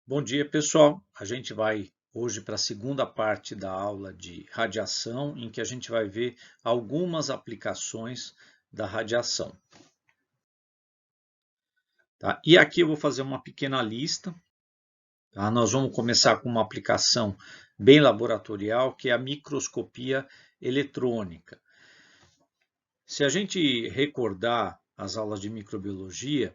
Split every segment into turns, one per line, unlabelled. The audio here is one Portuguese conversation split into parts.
Bom dia, pessoal. A gente vai hoje para a segunda parte da aula de radiação, em que a gente vai ver algumas aplicações da radiação. Tá? E aqui eu vou fazer uma pequena lista. Tá? Nós vamos começar com uma aplicação bem laboratorial, que é a microscopia eletrônica. Se a gente recordar as aulas de microbiologia,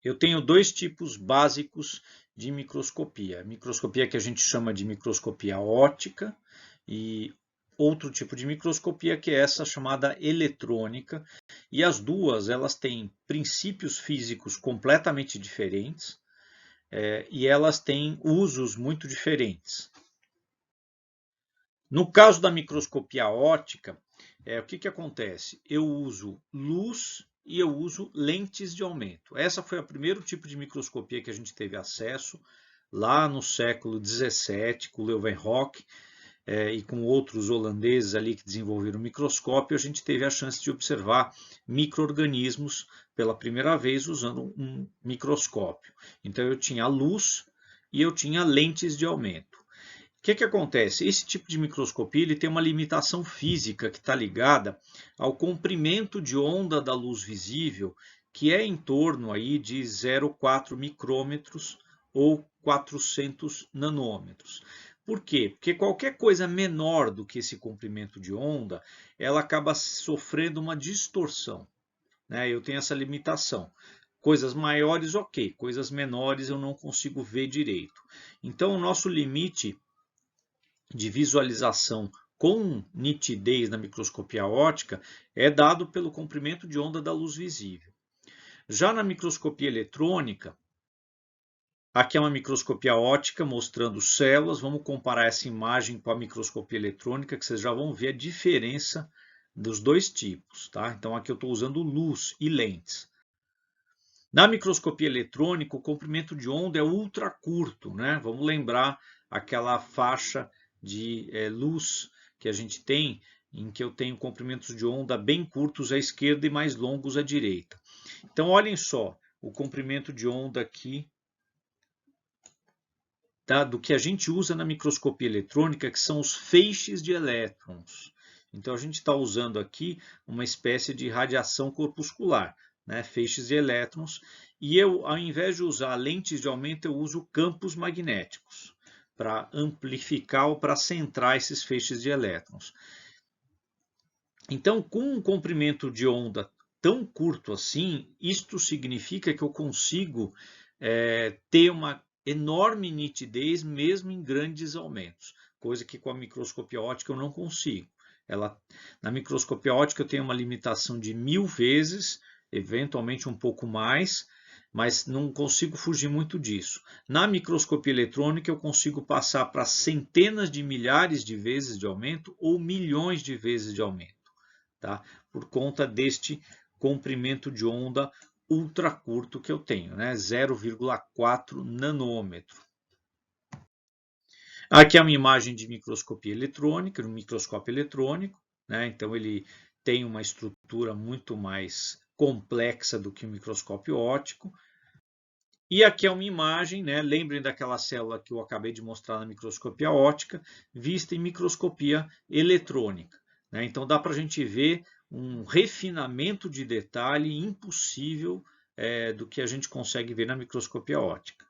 eu tenho dois tipos básicos de microscopia. A microscopia que a gente chama de microscopia óptica e outro tipo de microscopia que é essa chamada eletrônica. E as duas elas têm princípios físicos completamente diferentes e elas têm usos muito diferentes. No caso da microscopia óptica, o que acontece? Eu uso luz e eu uso lentes de aumento. Essa foi o primeiro tipo de microscopia que a gente teve acesso lá no século 17, com Leeuwenhoek e com outros holandeses ali que desenvolveram o microscópio. A gente teve a chance de observar micro-organismos pela primeira vez usando um microscópio. Então eu tinha luz e eu tinha lentes de aumento. O que acontece? Esse tipo de microscopia ele tem uma limitação física que está ligada ao comprimento de onda da luz visível, que é em torno aí de 0,4 micrômetros ou 400 nanômetros. Por quê? Porque qualquer coisa menor do que esse comprimento de onda, ela acaba sofrendo uma distorção, né? Eu tenho essa limitação. Coisas maiores, ok. Coisas menores eu não consigo ver direito. Então, o nosso limite de visualização com nitidez na microscopia óptica é dado pelo comprimento de onda da luz visível. Já na microscopia eletrônica, aqui é uma microscopia óptica mostrando células. Vamos comparar essa imagem com a microscopia eletrônica, que vocês já vão ver a diferença dos dois tipos. Tá? Então aqui eu estou usando luz e lentes. Na microscopia eletrônica, o comprimento de onda é ultra curto, né? Vamos lembrar aquela faixa de luz que a gente tem, em que eu tenho comprimentos de onda bem curtos à esquerda e mais longos à direita. Então, olhem só o comprimento de onda aqui, tá, do que a gente usa na microscopia eletrônica, que são os feixes de elétrons. Então, a gente está usando aqui uma espécie de radiação corpuscular, né, feixes de elétrons, e eu, ao invés de usar lentes de aumento, eu uso campos magnéticos para amplificar ou para centrar esses feixes de elétrons. Então, com um comprimento de onda tão curto assim, isto significa que eu consigo ter uma enorme nitidez mesmo em grandes aumentos, coisa que com a microscopia óptica eu não consigo. Na microscopia óptica eu tenho uma limitação de 1000 vezes, eventualmente um pouco mais, mas não consigo fugir muito disso. Na microscopia eletrônica eu consigo passar para centenas de milhares de vezes de aumento ou milhões de vezes de aumento. Tá? Por conta deste comprimento de onda ultra curto que eu tenho, né? 0,4 nanômetro. Aqui é uma imagem de microscopia eletrônica, um microscópio eletrônico, né? Então ele tem uma estrutura muito mais complexa do que o microscópio óptico. E aqui é uma imagem, né? Lembrem daquela célula que eu acabei de mostrar na microscopia óptica, vista em microscopia eletrônica, né? Então dá para a gente ver um refinamento de detalhe impossível do que a gente consegue ver na microscopia óptica.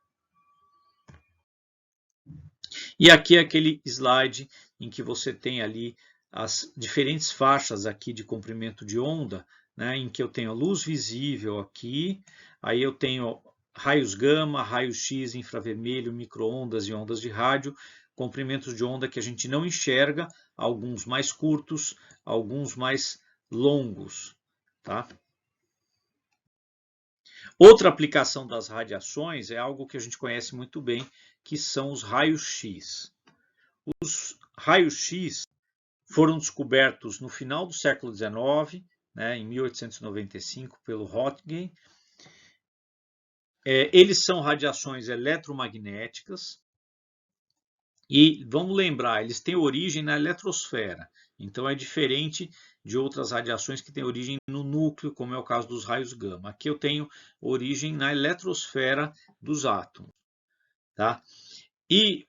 E aqui é aquele slide em que você tem ali as diferentes faixas aqui de comprimento de onda, né, em que eu tenho a luz visível aqui, aí eu tenho raios gama, raios X, infravermelho, microondas e ondas de rádio, comprimentos de onda que a gente não enxerga, alguns mais curtos, alguns mais longos, tá? Outra aplicação das radiações é algo que a gente conhece muito bem, que são os raios X. Os raios X foram descobertos no final do século XIX, né, em 1895, pelo Röntgen. Eles são radiações eletromagnéticas e, vamos lembrar, eles têm origem na eletrosfera. Então é diferente de outras radiações que têm origem no núcleo, como é o caso dos raios gama. Aqui eu tenho origem na eletrosfera dos átomos. tá? E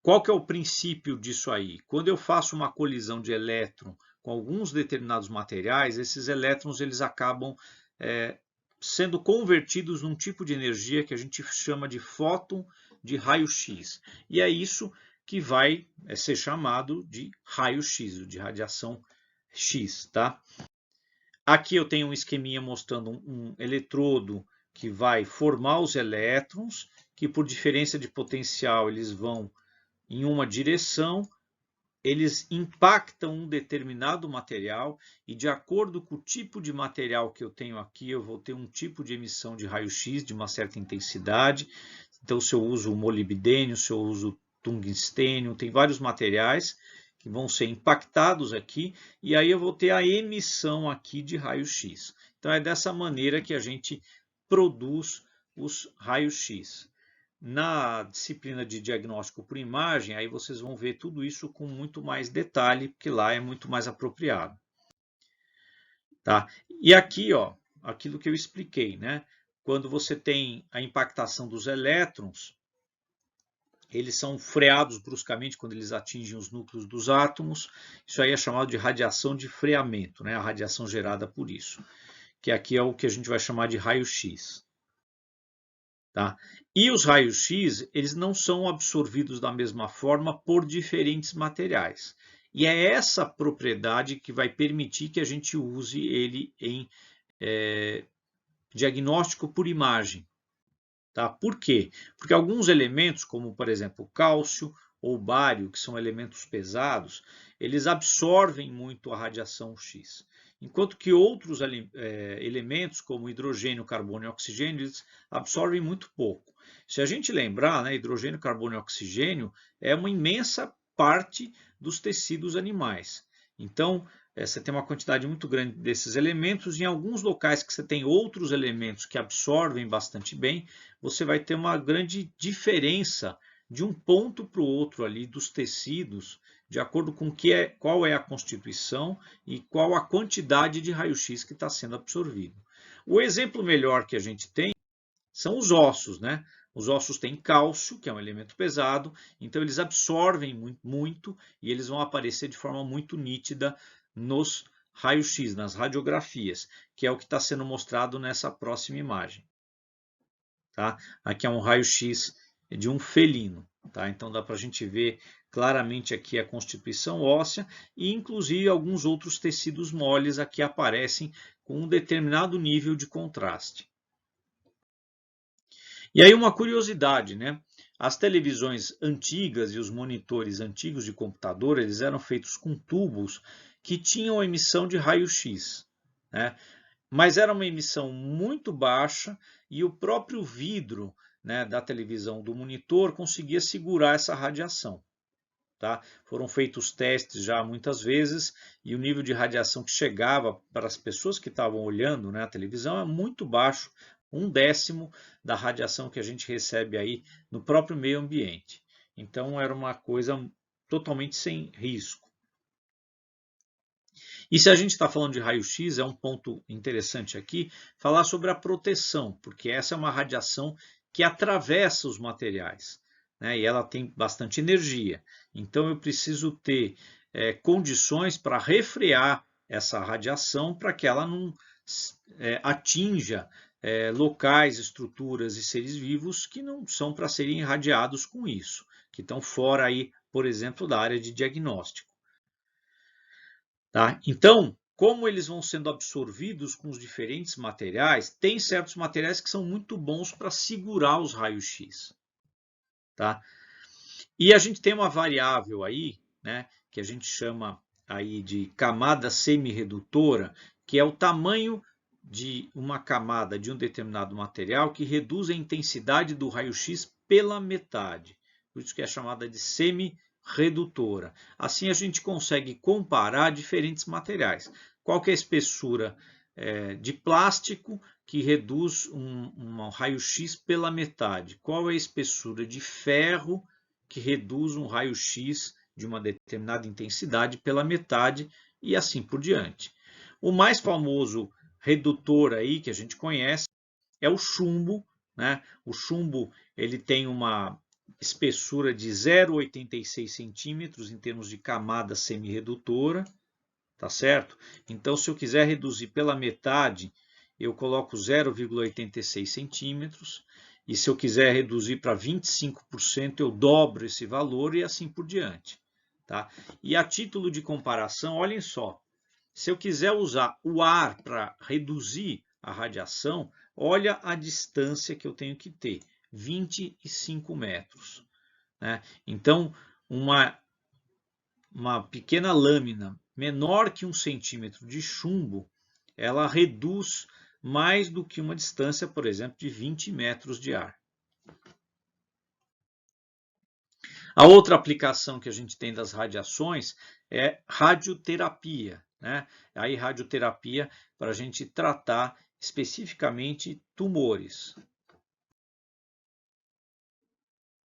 qual que é o princípio disso aí? Quando eu faço uma colisão de elétron com alguns determinados materiais, esses elétrons eles acabam sendo convertidos num tipo de energia que a gente chama de fóton de raio-x. E é isso que vai ser chamado de raio-x, de radiação X, tá? Aqui eu tenho um esqueminha mostrando um eletrodo que vai formar os elétrons, que por diferença de potencial eles vão em uma direção, eles impactam um determinado material e de acordo com o tipo de material que eu tenho aqui, eu vou ter um tipo de emissão de raio-x de uma certa intensidade. Então, se eu uso molibdênio, se eu uso tungstênio, tem vários materiais que vão ser impactados aqui e aí eu vou ter a emissão aqui de raio-x. Então, é dessa maneira que a gente produz os raios-x. Na disciplina de diagnóstico por imagem, aí vocês vão ver tudo isso com muito mais detalhe, porque lá é muito mais apropriado. Tá? E aqui, ó, aquilo que eu expliquei, né? Quando você tem a impactação dos elétrons, eles são freados bruscamente quando eles atingem os núcleos dos átomos. Isso aí é chamado de radiação de freamento, né? A radiação gerada por isso, que aqui é o que a gente vai chamar de raio-x. Tá? E os raios-x, eles não são absorvidos da mesma forma por diferentes materiais. E é essa propriedade que vai permitir que a gente use ele em diagnóstico por imagem. Tá? Por quê? Porque alguns elementos, como por exemplo o cálcio ou o bário, que são elementos pesados, eles absorvem muito a radiação X. Enquanto que outros elementos, como hidrogênio, carbono e oxigênio, eles absorvem muito pouco. Se a gente lembrar, né, hidrogênio, carbono e oxigênio é uma imensa parte dos tecidos animais. Então, você tem uma quantidade muito grande desses elementos. Em alguns locais que você tem outros elementos que absorvem bastante bem, você vai ter uma grande diferença de um ponto para o outro ali dos tecidos, de acordo com qual é a constituição e qual a quantidade de raio-x que está sendo absorvido. O exemplo melhor que a gente tem são os ossos, né? Os ossos têm cálcio, que é um elemento pesado, então eles absorvem muito e eles vão aparecer de forma muito nítida nos raios-x, nas radiografias, que é o que está sendo mostrado nessa próxima imagem. Tá? Aqui é um raio-x de um felino. Tá? Então dá para a gente ver claramente aqui a constituição óssea e inclusive alguns outros tecidos moles aqui aparecem com um determinado nível de contraste. E aí uma curiosidade, né? As televisões antigas e os monitores antigos de computador, eles eram feitos com tubos que tinham emissão de raio-x, né? Mas era uma emissão muito baixa e o próprio vidro, né, da televisão do monitor conseguia segurar essa radiação. Tá? Foram feitos testes já muitas vezes e o nível de radiação que chegava para as pessoas que estavam olhando, né, a televisão é muito baixo, 1/10 da radiação que a gente recebe aí no próprio meio ambiente. Então era uma coisa totalmente sem risco. E se a gente está falando de raio-x, é um ponto interessante aqui falar sobre a proteção, porque essa é uma radiação que atravessa os materiais, né? E ela tem bastante energia. Então eu preciso ter condições para refrear essa radiação para que ela não atinja locais, estruturas e seres vivos que não são para serem irradiados com isso, que estão fora aí, por exemplo, da área de diagnóstico. Tá? Então, como eles vão sendo absorvidos com os diferentes materiais, tem certos materiais que são muito bons para segurar os raios-x. Tá? E a gente tem uma variável aí, né, que a gente chama aí de camada semi-redutora, que é o tamanho de uma camada de um determinado material que reduz a intensidade do raio-x pela metade. Por isso que é chamada de semi-redutora. Assim a gente consegue comparar diferentes materiais. Qual que é a espessura de plástico que reduz um raio-x pela metade? Qual é a espessura de ferro que reduz um raio-x de uma determinada intensidade pela metade e assim por diante? O mais famoso redutor aí que a gente conhece é o chumbo, né? O chumbo ele tem uma espessura de 0,86 centímetros em termos de camada semi-redutora, tá certo? Então, se eu quiser reduzir pela metade, eu coloco 0,86 centímetros, e se eu quiser reduzir para 25%, eu dobro esse valor e assim por diante, tá? E a título de comparação, olhem só, se eu quiser usar o ar para reduzir a radiação, olha a distância que eu tenho que ter, 25 metros, né? Então, uma pequena lâmina menor que 1 centímetro de chumbo, ela reduz mais do que uma distância, por exemplo, de 20 metros de ar. A outra aplicação que a gente tem das radiações é radioterapia, né? Aí radioterapia para a gente tratar especificamente tumores,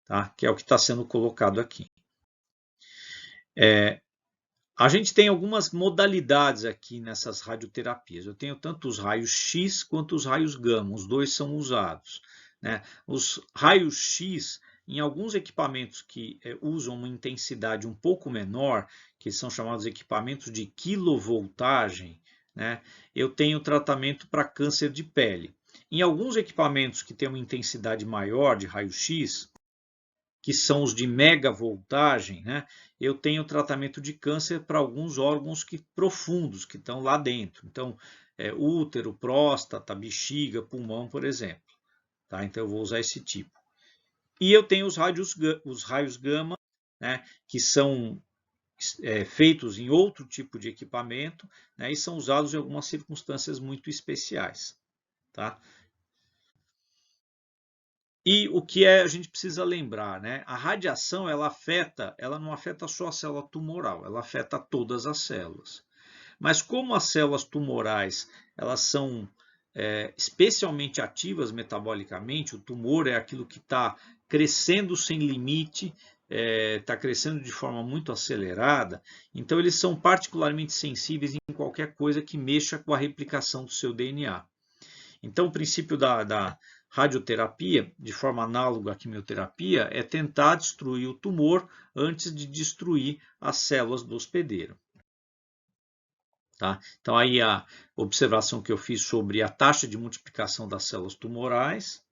tá? Que é o que está sendo colocado aqui. A gente tem algumas modalidades aqui nessas radioterapias. Eu tenho tanto os raios X quanto os raios gama, os dois são usados, né? Os raios X, em alguns equipamentos que usam uma intensidade um pouco menor, que são chamados equipamentos de quilovoltagem, né? Eu tenho tratamento para câncer de pele. Em alguns equipamentos que têm uma intensidade maior de raio X, que são os de megavoltagem, né? Eu tenho tratamento de câncer para alguns órgãos profundos que estão lá dentro. Então, útero, próstata, bexiga, pulmão, por exemplo. Tá? Então, eu vou usar esse tipo. E eu tenho os raios gama, né? Que são feitos em outro tipo de equipamento, né? E são usados em algumas circunstâncias muito especiais. Tá? E o que a gente precisa lembrar, né? A radiação ela não afeta só a célula tumoral, ela afeta todas as células. Mas como as células tumorais elas são especialmente ativas metabolicamente, o tumor é aquilo que está crescendo sem limite, está crescendo de forma muito acelerada, então eles são particularmente sensíveis em qualquer coisa que mexa com a replicação do seu DNA. Então, o princípio da radioterapia, de forma análoga à quimioterapia, é tentar destruir o tumor antes de destruir as células do hospedeiro. Tá? Então, aí a observação que eu fiz sobre a taxa de multiplicação das células tumorais.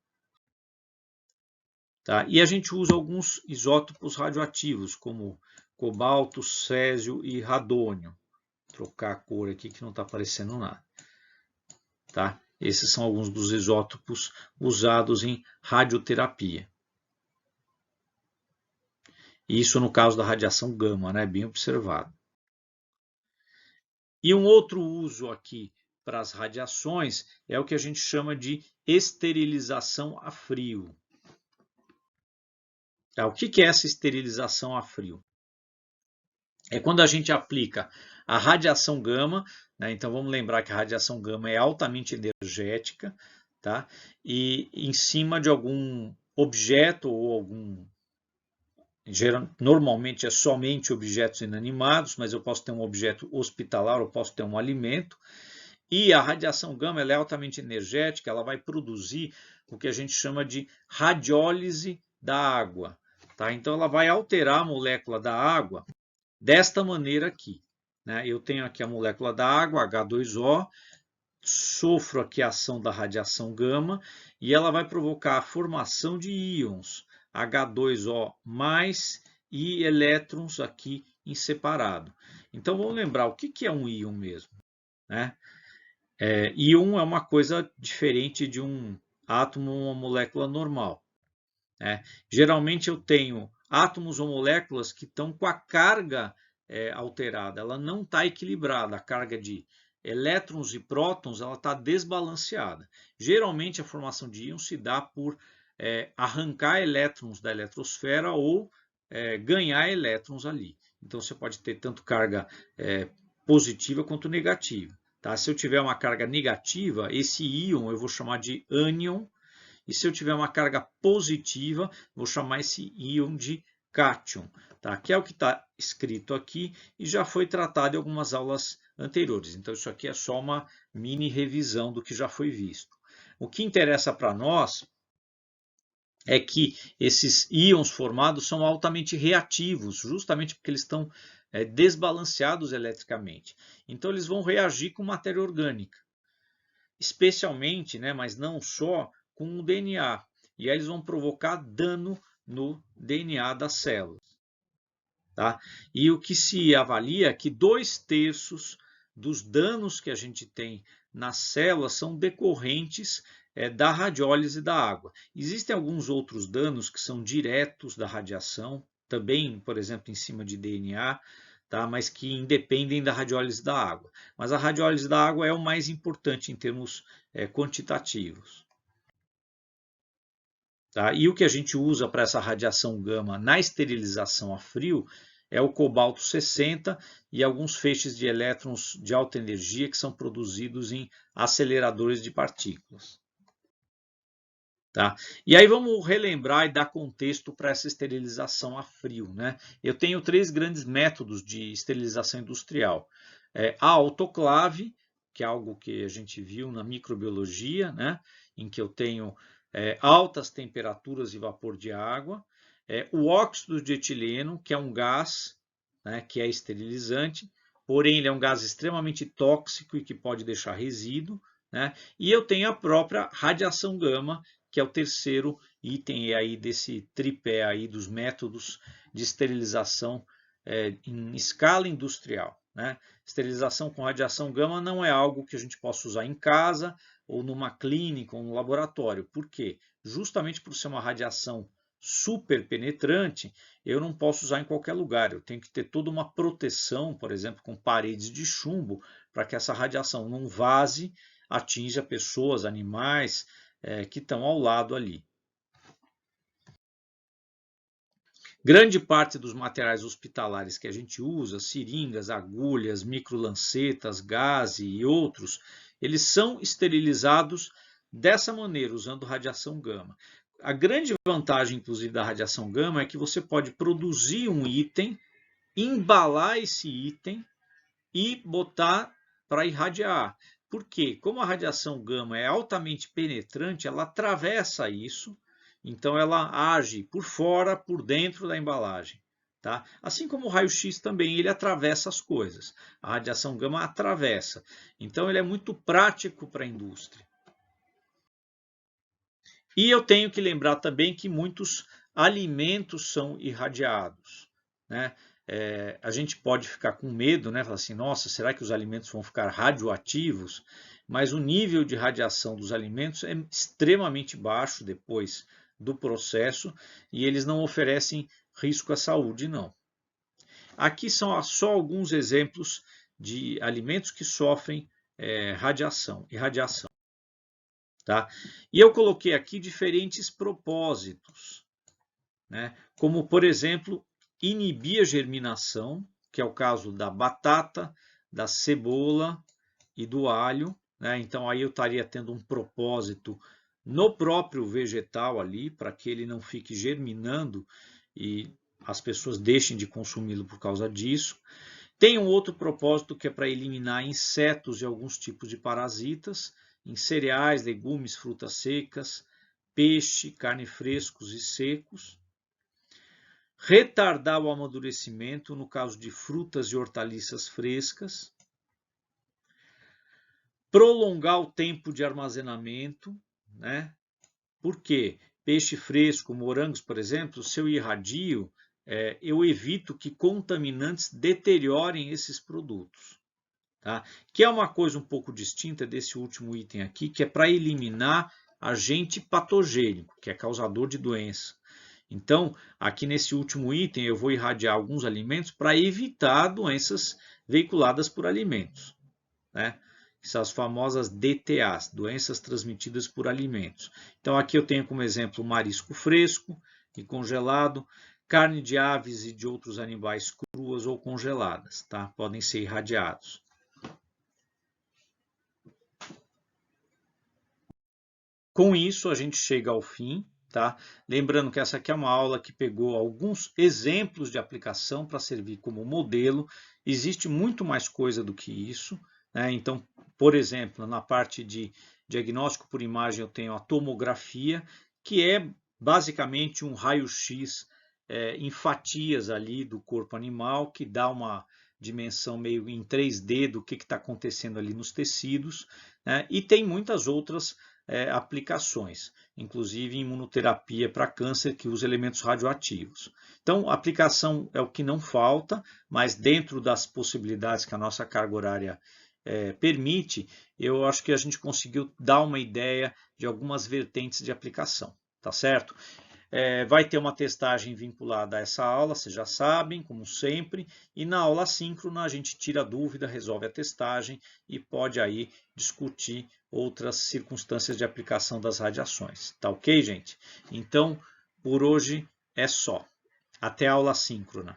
Tá? E a gente usa alguns isótopos radioativos, como cobalto, césio e radônio. Vou trocar a cor aqui que não está aparecendo nada. Tá? Esses são alguns dos isótopos usados em radioterapia. Isso no caso da radiação gama, né? Bem observado. E um outro uso aqui para as radiações é o que a gente chama de esterilização a frio. Tá? O que é essa esterilização a frio? É quando a gente aplica a radiação gama, né? Então vamos lembrar que a radiação gama é altamente energética, tá? E em cima de algum objeto ou algum... Normalmente é somente objetos inanimados, mas eu posso ter um objeto hospitalar, eu posso ter um alimento. E a radiação gama ela é altamente energética, ela vai produzir o que a gente chama de radiólise da água. Tá? Então ela vai alterar a molécula da água desta maneira aqui. Né? Eu tenho aqui a molécula da água, H2O, sofro aqui a ação da radiação gama e ela vai provocar a formação de íons H2O+, e elétrons aqui em separado. Então vamos lembrar o que é um íon mesmo, né? Íon é uma coisa diferente de um átomo ou uma molécula normal, né? Geralmente eu tenho átomos ou moléculas que estão com a carga alterada, ela não está equilibrada, a carga de elétrons e prótons ela está desbalanceada. Geralmente a formação de íons se dá por arrancar elétrons da eletrosfera ou ganhar elétrons ali. Então você pode ter tanto carga positiva quanto negativa. Tá? Se eu tiver uma carga negativa, esse íon eu vou chamar de ânion. E se eu tiver uma carga positiva, vou chamar esse íon de cátion, tá? Que é o que está escrito aqui e já foi tratado em algumas aulas anteriores. Então, isso aqui é só uma mini revisão do que já foi visto. O que interessa para nós é que esses íons formados são altamente reativos, justamente porque eles estão desbalanceados eletricamente. Então eles vão reagir com matéria orgânica, especialmente, né, mas não só, com o DNA. E aí eles vão provocar dano no DNA das células. Tá? E o que se avalia é que 2/3 dos danos que a gente tem nas células são decorrentes da radiólise da água. Existem alguns outros danos que são diretos da radiação, também, por exemplo, em cima de DNA, tá? Mas que independem da radiólise da água. Mas a radiólise da água é o mais importante em termos quantitativos. Tá? E o que a gente usa para essa radiação gama na esterilização a frio é o cobalto 60 e alguns feixes de elétrons de alta energia que são produzidos em aceleradores de partículas. Tá? E aí vamos relembrar e dar contexto para essa esterilização a frio. Né? Eu tenho 3 grandes métodos de esterilização industrial. A autoclave, que é algo que a gente viu na microbiologia, né? Em que eu tenho altas temperaturas e vapor de água. O óxido de etileno, que é um gás, né, que é esterilizante, porém ele é um gás extremamente tóxico e que pode deixar resíduo. Né? E eu tenho a própria radiação gama, que é o terceiro item aí desse tripé aí dos métodos de esterilização em escala industrial. Né? Esterilização com radiação gama não é algo que a gente possa usar em casa ou numa clínica ou no laboratório. Por quê? Justamente por ser uma radiação super penetrante, eu não posso usar em qualquer lugar. Eu tenho que ter toda uma proteção, por exemplo, com paredes de chumbo, para que essa radiação não vaze, atinja pessoas, animais que estão ao lado ali. Grande parte dos materiais hospitalares que a gente usa, seringas, agulhas, microlancetas, gaze e outros, eles são esterilizados dessa maneira, usando radiação gama. A grande vantagem, inclusive, da radiação gama é que você pode produzir um item, embalar esse item e botar para irradiar. Por quê? Como a radiação gama é altamente penetrante, ela atravessa isso, então ela age por fora, por dentro da embalagem. Tá? Assim como o raio-x também, ele atravessa as coisas. A radiação gama atravessa. Então ele é muito prático para a indústria. E eu tenho que lembrar também que muitos alimentos são irradiados. Né? A gente pode ficar com medo, né? Falar assim, nossa, será que os alimentos vão ficar radioativos? Mas o nível de radiação dos alimentos é extremamente baixo depois do processo e eles não oferecem risco à saúde, não. Aqui são só alguns exemplos de alimentos que sofrem radiação e radiação. Tá? E eu coloquei aqui diferentes propósitos, né? Como, por exemplo, inibir a germinação, que é o caso da batata, da cebola e do alho. Né? Então, aí eu estaria tendo um propósito no próprio vegetal ali, para que ele não fique germinando e as pessoas deixem de consumi-lo por causa disso. Tem um outro propósito que é para eliminar insetos e alguns tipos de parasitas em cereais, legumes, frutas secas, peixe, carne frescos e secos. Retardar o amadurecimento no caso de frutas e hortaliças frescas. Prolongar o tempo de armazenamento, né? Por quê? Peixe fresco, morangos, por exemplo, se eu irradio, eu evito que contaminantes deteriorem esses produtos. Tá? Que é uma coisa um pouco distinta desse último item aqui, que é para eliminar agente patogênico, que é causador de doença. Então, aqui nesse último item, eu vou irradiar alguns alimentos para evitar doenças veiculadas por alimentos. Né? Que são as famosas DTAs, doenças transmitidas por alimentos. Então, aqui eu tenho como exemplo marisco fresco e congelado, carne de aves e de outros animais cruas ou congeladas, tá? Podem ser irradiados. Com isso, a gente chega ao fim, tá? Lembrando que essa aqui é uma aula que pegou alguns exemplos de aplicação para servir como modelo. Existe muito mais coisa do que isso, né? Então, por exemplo, na parte de diagnóstico por imagem, eu tenho a tomografia, que é basicamente um raio-x em fatias ali do corpo animal, que dá uma dimensão meio em 3D do que está acontecendo ali nos tecidos, né? E tem muitas outras aplicações, inclusive imunoterapia para câncer, que usa elementos radioativos. Então, a aplicação é o que não falta, mas dentro das possibilidades que a nossa carga horária permite, eu acho que a gente conseguiu dar uma ideia de algumas vertentes de aplicação, tá certo? Vai ter uma testagem vinculada a essa aula, vocês já sabem, como sempre, e na aula síncrona a gente tira a dúvida, resolve a testagem e pode aí discutir outras circunstâncias de aplicação das radiações. Tá ok, gente? Então, por hoje é só. Até a aula síncrona.